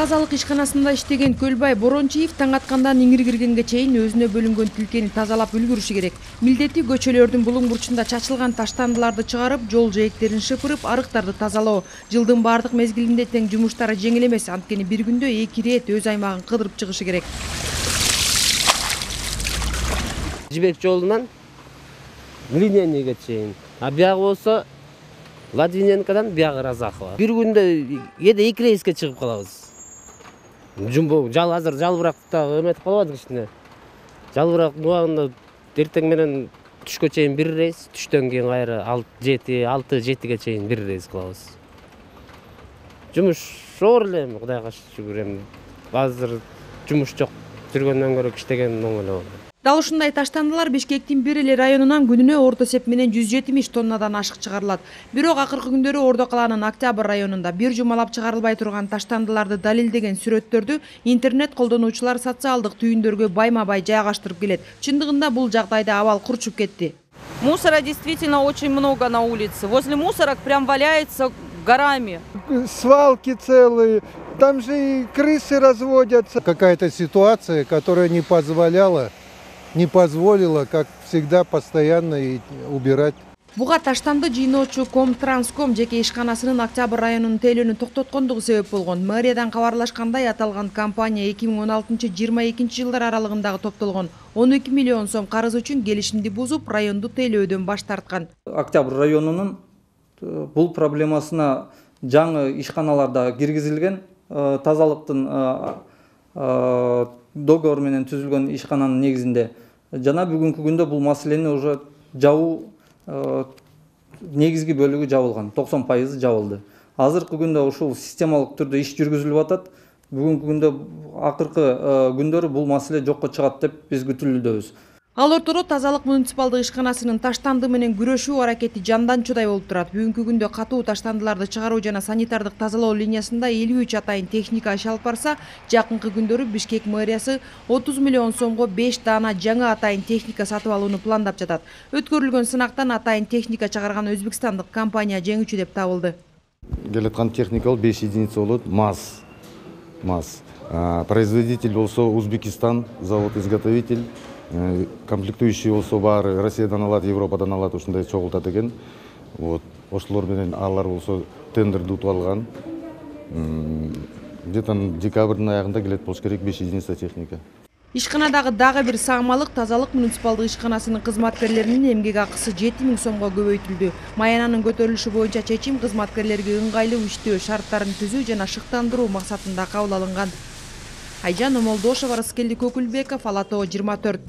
Тазалык ишканасында иштеген Көлбай Борончиев таң аткандан иңир киргенге чейин өзүнө бөлүнгөн тилкени тазалап үлгүрүшү керек. Милдети көчөлөрдүн булуң бурчунда чачылган таштандыларды чыгарып, жол жээктерин шыпырып, арыктарды тазалоо. Жылдын бардык мезгилинде тең жумуштары жеңил эмес, анткени бир күндө 2 рет өз аймагын кыдырып чыгышы керек. Жибек жолунан Линейныйга чейин. А биягы болсо Ладвиненкадан биягы Разахова. Бир күндө 2 рейске чыгып калабыз. Азыр жалбыракта эметип калбадык кичине. Жалбырак убагында эртең менен түшкө чейин 1 рейс, түштөн кийин кайра 6-7ге чейин 1 рейс кылабыз. Жумуш оор эле, Кудайга шүгүр. Азыр жумуш жок. Жүргөндөн көрө иштеген оңой эле болду. Дал ушундай таштандылар Бишкектин бир эле районунан күнүнө орто эсеп менен 170 тоннадан ашык чыгарылат. Бирок акыркы күндөрү Ордо калаанын Октябрь районунда бир жумалап чыгарылбай турган таштандыларды далилдеген сүрөттөрдү интернет колдонуучулар социалдык түйүндөргө байма-бай жайгаштырып келет. Чындыгында бул жагдайда абал курчуп кетти. Мусора действительно очень много на улице. Возле мусорок прям валяется горами. Свалки целые, там же и крысы разводятся. Какая-то ситуация, которая не позволила, как всегда, постоянно убирать. Буга таштанды жыйноочу Комтранском жеке ишканасынын Октябрь районунун тейлөөнү токтоткондугу себеп болгон. Мэриядан кабарлашкандай, аталган компания 2016-22 жылдар аралыгындагы топтолгон 12 миллион сом карыз үчүн келишимди бузуп, районду тейлөөдөн баш тарткан. Октябрь районунун бул проблемасына жаңы ишканаларда киргизилген, тазалыктын договор менен түзүлгөн ишкананын негизинде жана бүгүнкү күндө бул маселени уже жабуу негизги бөлүгү жабылган, 90% жабылды. Азыркы күндө ушул системалык түрдө иш жүргүзүлүп атат. Бүгүнкү күндө акыркы күндөрү бул маселе жокко чыгат деп биз күтүлүүдөбүз. Ал ортодо тазалык муниципалдык ишканасынын таштанды менен күрөшүү аракети жанданчудай болуп турат. Бүгүнкү күндө катуу таштандыларды чыгаруу жана санитардык тазалоо линиясында 53 атайын техника иш алып барса, жакынкы күндөрү Бишкек мэриясы 30 миллион сомго 5 даана жаңы атайын техника сатып алууну пландап жатат. Өткөрүлгөн сынактан атайын техника чыгарган өзбекстандык компания жеңүүчү деп табылды. Келаткан техника 5 единица болот, МАЗ. Производитель болсо Узбекистан, завод-изготовитель. Комплектующий болсо баары Россиядан алат, Европадан алат, ушундай чогултат экен. Ошолор менен алар болсо тендерди утуп алган. Где-то декабрдын аягында келет болуш керек 5 единица техника. Ишканадагы дагы бир саамалык тазалык муниципалдык ишканасынын кызматкерлеринин эмгек акысы 7000 сомго көбөйтүлдү. Маянанын көтөрүлүшү боюнча чечим кызматкерлерге ыңгайлуу иштөө шарттарын түзүү жана шыктандыруу максатында кабыл алынган. Айжан Омолдошева, Раскелди Көкүлбеков, Ала Тоо 24.